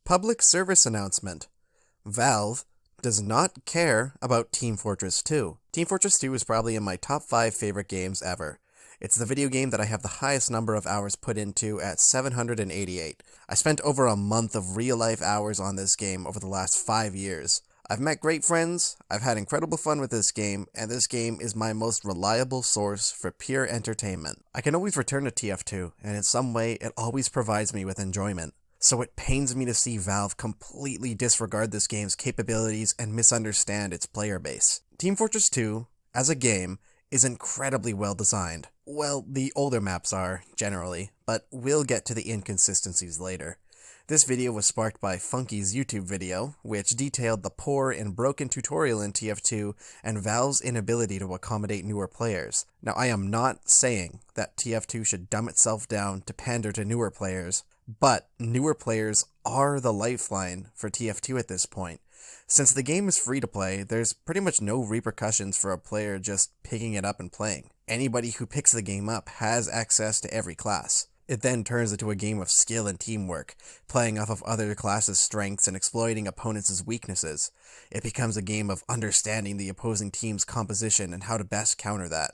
Public service announcement. Valve does not care about Team Fortress 2. Team Fortress 2 is probably in my top 5 favorite games ever. It's the video game that I have the highest number of hours put into at 788. I spent over a month of real-life hours on this game over the last 5 years. I've met great friends, I've had incredible fun with this game, and this game is my most reliable source for pure entertainment. I can always return to TF2, and in some way, it always provides me with enjoyment. So it pains me to see Valve completely disregard this game's capabilities and misunderstand its player base. Team Fortress 2, as a game, is incredibly well designed. Well, the older maps are, generally, but we'll get to the inconsistencies later. This video was sparked by Funky's YouTube video, which detailed the poor and broken tutorial in TF2 and Valve's inability to accommodate newer players. Now, I am not saying that TF2 should dumb itself down to pander to newer players, but newer players are the lifeline for TF2 at this point. Since the game is free to play, there's pretty much no repercussions for a player just picking it up and playing. Anybody who picks the game up has access to every class. It then turns into a game of skill and teamwork, playing off of other classes' strengths and exploiting opponents' weaknesses. It becomes a game of understanding the opposing team's composition and how to best counter that.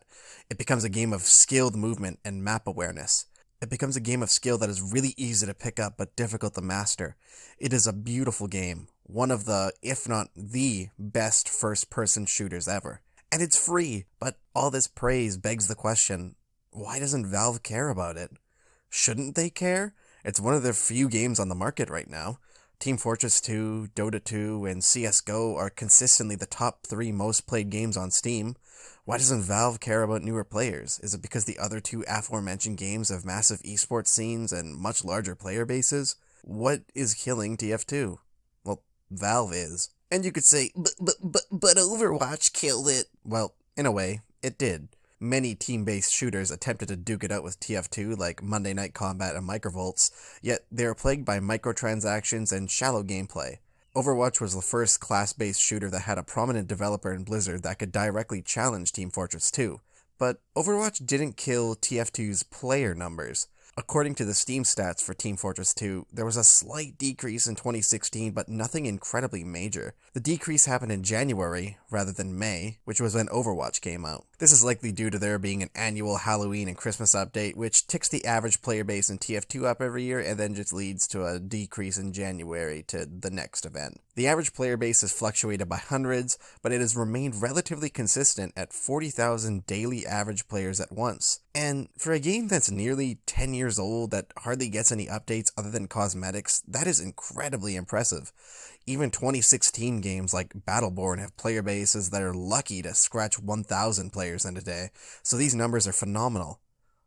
It becomes a game of skilled movement and map awareness. It becomes a game of skill that is really easy to pick up but difficult to master. It is a beautiful game, one of the, if not the, best first-person shooters ever. And it's free, but all this praise begs the question, why doesn't Valve care about it? Shouldn't they care? It's one of their few games on the market right now. Team Fortress 2, Dota 2, and CSGO are consistently the top 3 most played games on Steam. Why doesn't Valve care about newer players? Is it because the other two aforementioned games have massive esports scenes and much larger player bases? What is killing TF2? Well, Valve is. And you could say, but Overwatch killed it. Well, in a way, it did. Many team-based shooters attempted to duke it out with TF2 like Monday Night Combat and Microvolts, yet they are plagued by microtransactions and shallow gameplay. Overwatch was the first class-based shooter that had a prominent developer in Blizzard that could directly challenge Team Fortress 2. But Overwatch didn't kill TF2's player numbers. According to the Steam stats for Team Fortress 2, there was a slight decrease in 2016, but nothing incredibly major. The decrease happened in January, rather than May, which was when Overwatch came out. This is likely due to there being an annual Halloween and Christmas update, which ticks the average player base in TF2 up every year, and then just leads to a decrease in January to the next event. The average player base has fluctuated by hundreds, but it has remained relatively consistent at 40,000 daily average players at once. And for a game that's nearly 10 years old that hardly gets any updates other than cosmetics, that is incredibly impressive. Even 2016 games like Battleborn have player bases that are lucky to scratch 1,000 players in a day, so these numbers are phenomenal.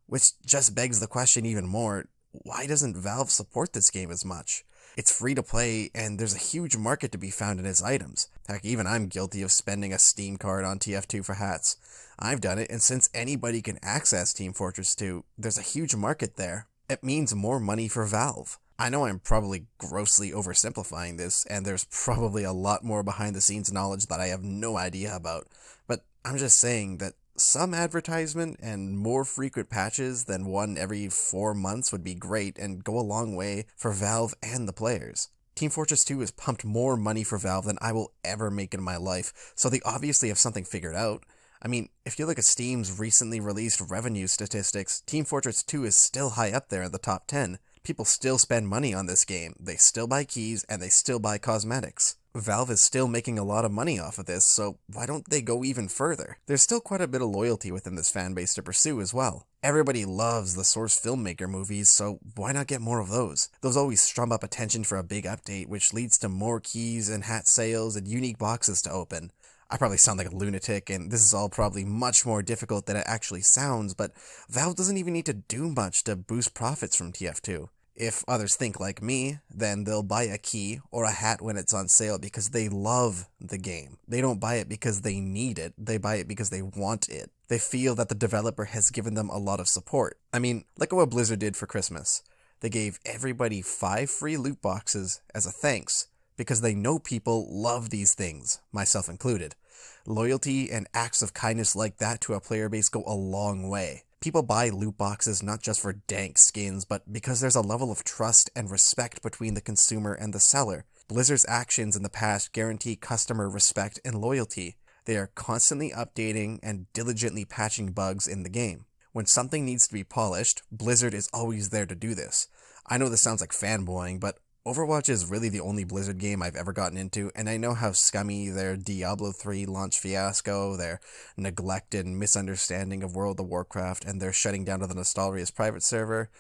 Which just begs the question even more, why doesn't Valve support this game as much? It's free to play, and there's a huge market to be found in its items. Heck, even I'm guilty of spending a Steam card on TF2 for hats. I've done it, and since anybody can access Team Fortress 2, there's a huge market there. It means more money for Valve. I know I'm probably grossly oversimplifying this, and there's probably a lot more behind-the-scenes knowledge that I have no idea about, but I'm just saying that some advertisement and more frequent patches than one every 4 months would be great and go a long way for Valve and the players. Team Fortress 2 has pumped more money for Valve than I will ever make in my life, so they obviously have something figured out. I mean, if you look at Steam's recently released revenue statistics, Team Fortress 2 is still high up there in the top 10. People still spend money on this game, they still buy keys, and they still buy cosmetics. Valve is still making a lot of money off of this, so why don't they go even further? There's still quite a bit of loyalty within this fanbase to pursue as well. Everybody loves the Source Filmmaker movies, so why not get more of those? Those always strum up attention for a big update, which leads to more keys and hat sales and unique boxes to open. I probably sound like a lunatic, and this is all probably much more difficult than it actually sounds, but Valve doesn't even need to do much to boost profits from TF2. If others think like me, then they'll buy a key or a hat when it's on sale because they love the game. They don't buy it because they need it, they buy it because they want it. They feel that the developer has given them a lot of support. I mean, look at what Blizzard did for Christmas. They gave everybody 5 free loot boxes as a thanks, because they know people love these things, myself included. Loyalty and acts of kindness like that to a player base go a long way. People buy loot boxes not just for dank skins, but because there's a level of trust and respect between the consumer and the seller. Blizzard's actions in the past guarantee customer respect and loyalty. They are constantly updating and diligently patching bugs in the game. When something needs to be polished, Blizzard is always there to do this. I know this sounds like fanboying, but Overwatch is really the only Blizzard game I've ever gotten into, and I know how scummy their Diablo 3 launch fiasco, their neglected misunderstanding of World of Warcraft, and their shutting down of the Nostalria's private server,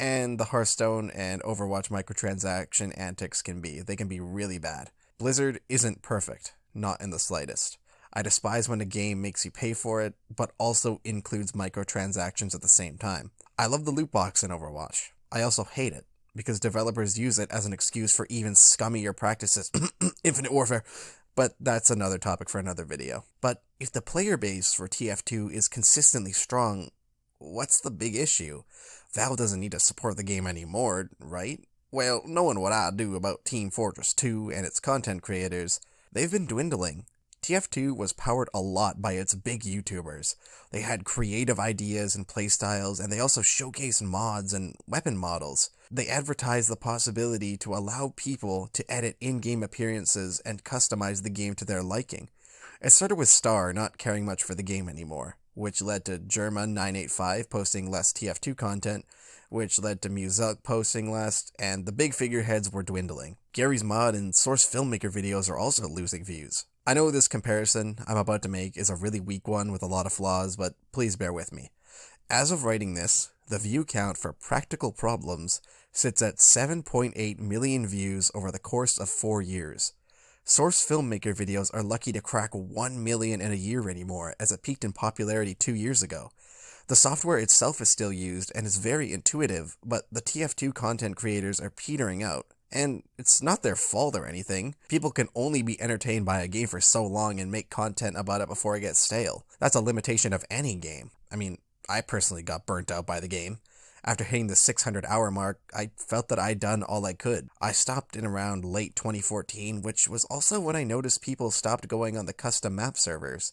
and the Hearthstone and Overwatch microtransaction antics can be. They can be really bad. Blizzard isn't perfect, not in the slightest. I despise when a game makes you pay for it, but also includes microtransactions at the same time. I love the loot box in Overwatch. I also hate it, because developers use it as an excuse for even scummier practices. Infinite Warfare. But that's another topic for another video. But if the player base for TF2 is consistently strong, what's the big issue? Valve doesn't need to support the game anymore, right? Well, knowing what I do about Team Fortress 2 and its content creators, they've been dwindling. TF2 was powered a lot by its big YouTubers. They had creative ideas and playstyles, and they also showcased mods and weapon models. They advertised the possibility to allow people to edit in-game appearances and customize the game to their liking. It started with Star not caring much for the game anymore, which led to Germa985 posting less TF2 content, which led to Muzuk posting less, and the big figureheads were dwindling. Gary's Mod and Source Filmmaker videos are also losing views. I know this comparison I'm about to make is a really weak one with a lot of flaws, but please bear with me. As of writing this, the view count for Practical Problems sits at 7.8 million views over the course of 4 years. Source Filmmaker videos are lucky to crack 1 million in a year anymore, as it peaked in popularity 2 years ago. The software itself is still used and is very intuitive, but the TF2 content creators are petering out. And it's not their fault or anything. People can only be entertained by a game for so long and make content about it before it gets stale. That's a limitation of any game. I mean, I personally got burnt out by the game. After hitting the 600-hour mark, I felt that I'd done all I could. I stopped in around late 2014, which was also when I noticed people stopped going on the custom map servers.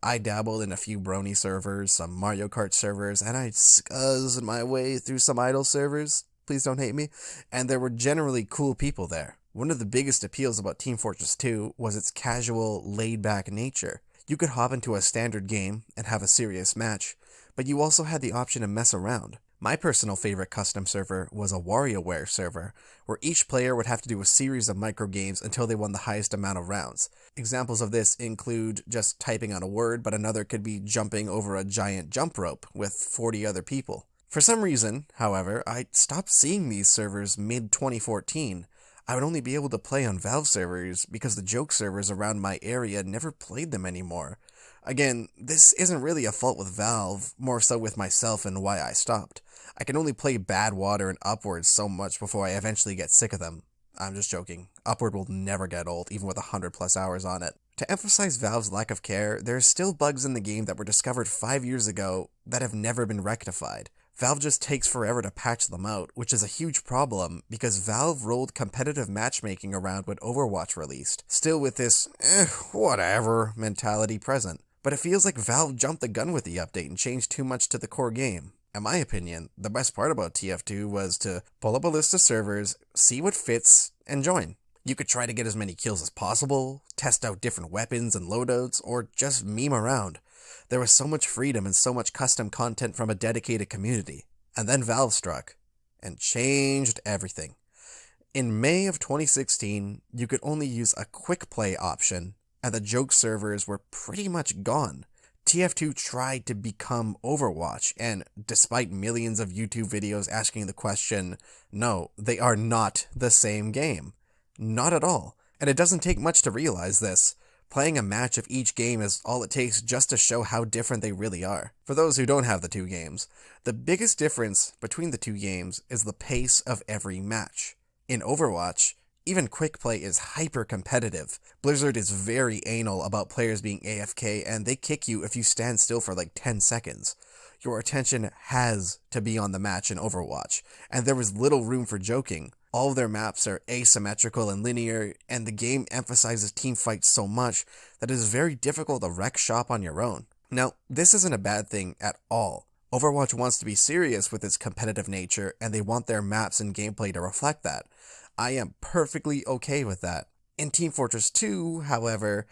I dabbled in a few Brony servers, some Mario Kart servers, and I scuzzed my way through some idle servers. Please don't hate me. And there were generally cool people there. One of the biggest appeals about Team Fortress 2 was its casual, laid-back nature. You could hop into a standard game and have a serious match, but you also had the option to mess around. My personal favorite custom server was a WarioWare server, where each player would have to do a series of microgames until they won the highest amount of rounds. Examples of this include just typing out a word, but another could be jumping over a giant jump rope with 40 other people. For some reason, however, I stopped seeing these servers mid-2014. I would only be able to play on Valve servers because the joke servers around my area never played them anymore. Again, this isn't really a fault with Valve, more so with myself and why I stopped. I can only play Bad Water and Upward so much before I eventually get sick of them. I'm just joking. Upward will never get old, even with 100+ hours on it. To emphasize Valve's lack of care, there are still bugs in the game that were discovered 5 years ago that have never been rectified. Valve just takes forever to patch them out, which is a huge problem because Valve rolled competitive matchmaking around when Overwatch released, still with this, whatever mentality present. But it feels like Valve jumped the gun with the update and changed too much to the core game. In my opinion, the best part about TF2 was to pull up a list of servers, see what fits, and join. You could try to get as many kills as possible, test out different weapons and loadouts, or just meme around. There was so much freedom and so much custom content from a dedicated community. And then Valve struck, and changed everything. In May of 2016, you could only use a quick play option, and the joke servers were pretty much gone. TF2 tried to become Overwatch, and despite millions of YouTube videos asking the question, no, they are not the same game. Not at all. And it doesn't take much to realize this. Playing a match of each game is all it takes just to show how different they really are. For those who don't have the two games, the biggest difference between the two games is the pace of every match. In Overwatch, even quick play is hyper-competitive. Blizzard is very anal about players being AFK, and they kick you if you stand still for like 10 seconds. Your attention has to be on the match in Overwatch, and there was little room for joking. All of their maps are asymmetrical and linear, and the game emphasizes team fights so much that it is very difficult to wreck shop on your own. Now, this isn't a bad thing at all. Overwatch wants to be serious with its competitive nature, and they want their maps and gameplay to reflect that. I am perfectly okay with that. In Team Fortress 2, however,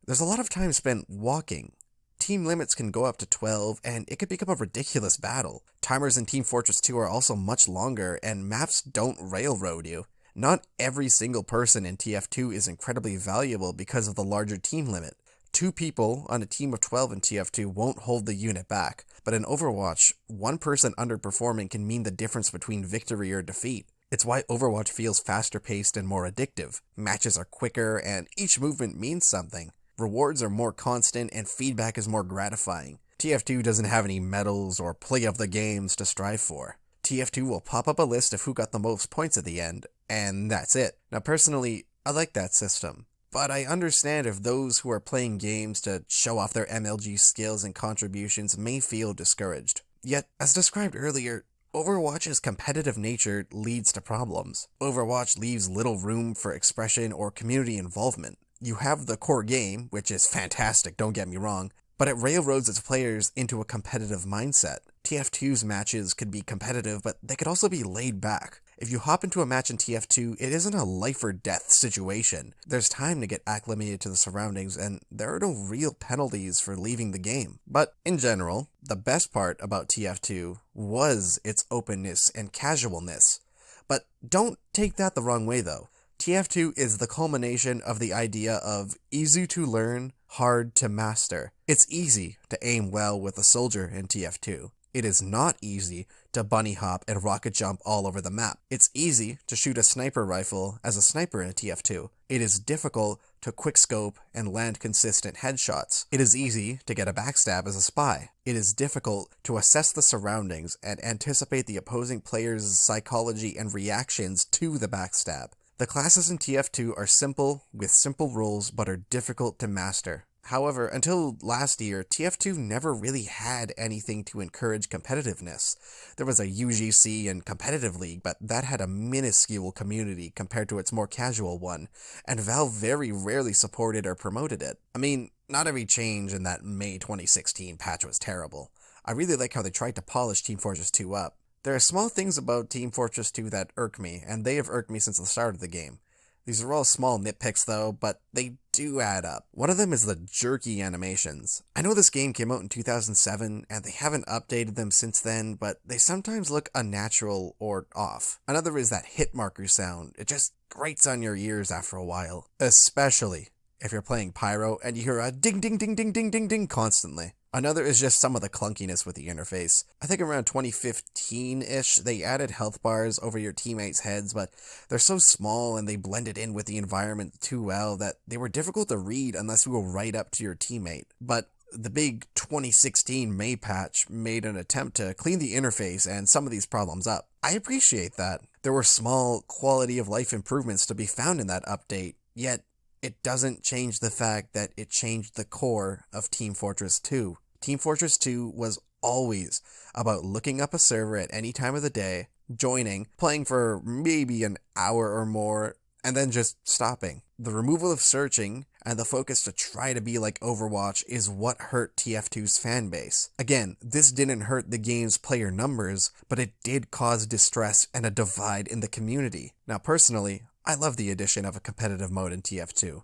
there's a lot of time spent walking. Team limits can go up to 12, and it could become a ridiculous battle. Timers in Team Fortress 2 are also much longer, and maps don't railroad you. Not every single person in TF2 is incredibly valuable because of the larger team limit. 2 people on a team of 12 in TF2 won't hold the unit back, but in Overwatch, 1 person underperforming can mean the difference between victory or defeat. It's why Overwatch feels faster paced and more addictive. Matches are quicker, and each movement means something. Rewards are more constant, and feedback is more gratifying. TF2 doesn't have any medals or play of the games to strive for. TF2 will pop up a list of who got the most points at the end, and that's it. Now personally, I like that system, but I understand if those who are playing games to show off their MLG skills and contributions may feel discouraged. Yet, as described earlier, Overwatch's competitive nature leads to problems. Overwatch leaves little room for expression or community involvement. You have the core game, which is fantastic, don't get me wrong, but it railroads its players into a competitive mindset. TF2's matches could be competitive, but they could also be laid back. If you hop into a match in TF2, it isn't a life or death situation. There's time to get acclimated to the surroundings, and there are no real penalties for leaving the game. But in general, the best part about TF2 was its openness and casualness. But don't take that the wrong way though. TF2 is the culmination of the idea of easy to learn, hard to master. It's easy to aim well with a soldier in TF2. It is not easy to bunny hop and rocket jump all over the map. It's easy to shoot a sniper rifle as a sniper in a TF2. It is difficult to quickscope and land consistent headshots. It is easy to get a backstab as a spy. It is difficult to assess the surroundings and anticipate the opposing player's psychology and reactions to the backstab. The classes in TF2 are simple, with simple rules, but are difficult to master. However, until last year, TF2 never really had anything to encourage competitiveness. There was a UGC and competitive league, but that had a minuscule community compared to its more casual one, and Valve very rarely supported or promoted it. I mean, not every change in that May 2016 patch was terrible. I really like how they tried to polish Team Fortress 2 up. There are small things about Team Fortress 2 that irk me, and they have irked me since the start of the game. These are all small nitpicks though, but they do add up. One of them is the jerky animations. I know this game came out in 2007, and they haven't updated them since then, but they sometimes look unnatural or off. Another is that hit marker sound. It just grates on your ears after a while, especially if you're playing Pyro and you hear a ding ding ding ding ding ding ding constantly. Another is just some of the clunkiness with the interface. I think around 2015-ish, they added health bars over your teammates' heads, but they're so small and they blended in with the environment too well that they were difficult to read unless you were right up to your teammate. But the big 2016 May patch made an attempt to clean the interface and some of these problems up. I appreciate that. There were small quality of life improvements to be found in that update, yet it doesn't change the fact that it changed the core of Team Fortress 2. Team Fortress 2 was always about looking up a server at any time of the day, joining, playing for maybe an hour or more, and then just stopping. The removal of searching and the focus to try to be like Overwatch is what hurt TF2's fanbase. Again, this didn't hurt the game's player numbers, but it did cause distress and a divide in the community. Now personally, I love the addition of a competitive mode in TF2,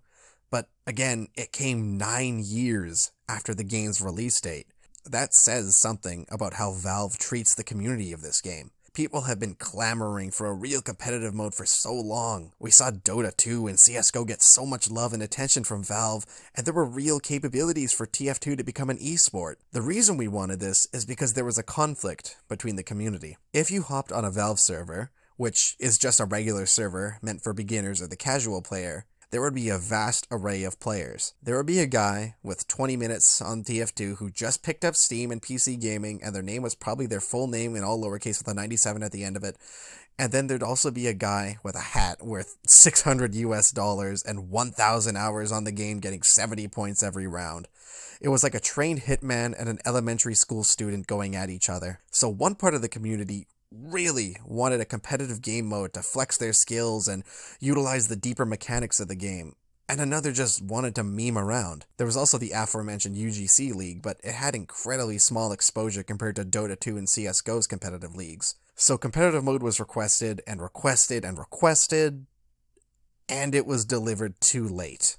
but again, it came 9 years after the game's release date. That says something about how Valve treats the community of this game. People have been clamoring for a real competitive mode for so long. We saw Dota 2 and CSGO get so much love and attention from Valve, and there were real capabilities for TF2 to become an esport. The reason we wanted this is because there was a conflict between the community. If you hopped on a Valve server, which is just a regular server meant for beginners or the casual player, there would be a vast array of players. There would be a guy with 20 minutes on TF2 who just picked up Steam and PC gaming, and their name was probably their full name in all lowercase with a 97 at the end of it. And then there'd also be a guy with a hat worth $600 and 1,000 hours on the game getting 70 points every round. It was like a trained hitman and an elementary school student going at each other. So one part of the community really wanted a competitive game mode to flex their skills and utilize the deeper mechanics of the game. and another just wanted to meme around. There was also the aforementioned UGC League, but it had incredibly small exposure compared to Dota 2 and CSGO's competitive leagues. So competitive mode was requested and requested and requested, and it was delivered too late.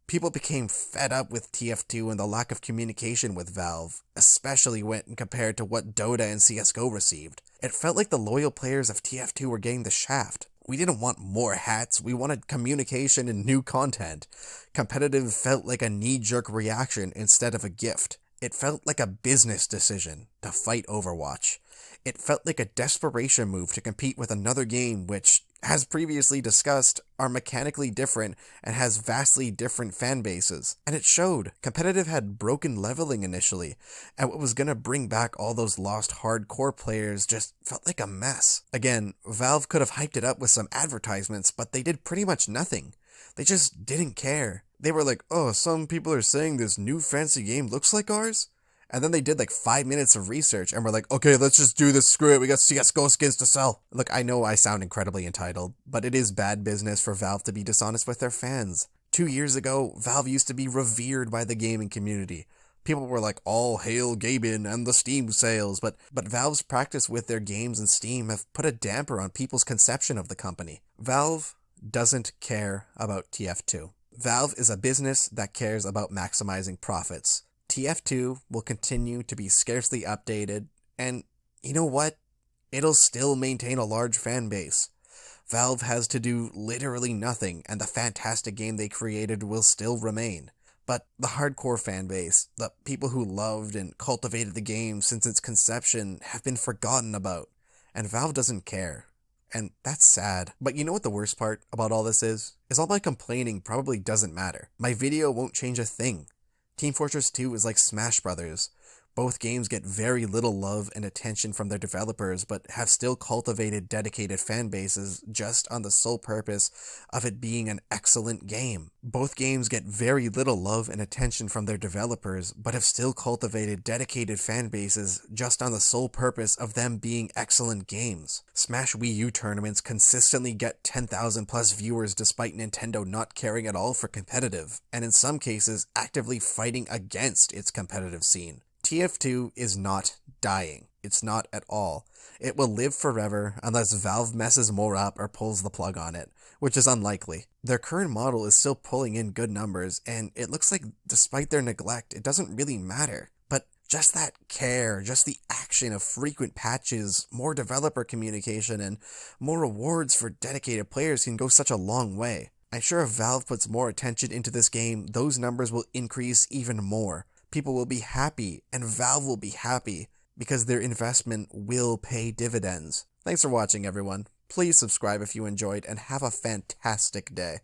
People became fed up with TF2 and the lack of communication with Valve, especially when compared to what Dota and CSGO received. It felt like the loyal players of TF2 were getting the shaft. We didn't want more hats, we wanted communication and new content. Competitive felt like a knee-jerk reaction instead of a gift. It felt like a business decision to fight Overwatch. It felt like a desperation move to compete with another game which, as previously discussed, are mechanically different and has vastly different fan bases. And it showed. Competitive had broken leveling initially, and what was gonna bring back all those lost hardcore players just felt like a mess. Again, Valve could have hyped it up with some advertisements, but they did pretty much nothing. They just didn't care. They were like, oh, some people are saying this new fancy game looks like ours? And then they did like 5 minutes of research and were like, okay, let's just do this, screw it, we got CSGO skins to sell. Look, I know I sound incredibly entitled, but it is bad business for Valve to be dishonest with their fans. 2 years ago, Valve used to be revered by the gaming community. People were like, all hail Gaben and the Steam sales, but Valve's practice with their games and Steam have put a damper on people's conception of the company. Valve doesn't care about TF2. Valve is a business that cares about maximizing profits. TF2 will continue to be scarcely updated, and you know what? It'll still maintain a large fan base. Valve has to do literally nothing, and the fantastic game they created will still remain. But the hardcore fan base, the people who loved and cultivated the game since its conception, have been forgotten about, and Valve doesn't care. And that's sad. But you know what the worst part about all this is? All my complaining probably doesn't matter. My video won't change a thing. Team Fortress 2 is like Smash Brothers. Both games get very little love and attention from their developers, but have still cultivated dedicated fan bases just on the sole purpose of it being an excellent game. Both games get very little love and attention from their developers, but have still cultivated dedicated fan bases just on the sole purpose of them being excellent games. Smash Wii U tournaments consistently get 10,000 plus viewers despite Nintendo not caring at all for competitive, and in some cases actively fighting against its competitive scene. TF2 is not dying. It's not at all. It will live forever unless Valve messes more up or pulls the plug on it, which is unlikely. Their current model is still pulling in good numbers, and it looks like despite their neglect, it doesn't really matter. But just that care, just the action of frequent patches, more developer communication, and more rewards for dedicated players can go such a long way. I'm sure if Valve puts more attention into this game, those numbers will increase even more. People will be happy, and Valve will be happy, because their investment will pay dividends. Thanks for watching, everyone. Please subscribe if you enjoyed, and have a fantastic day.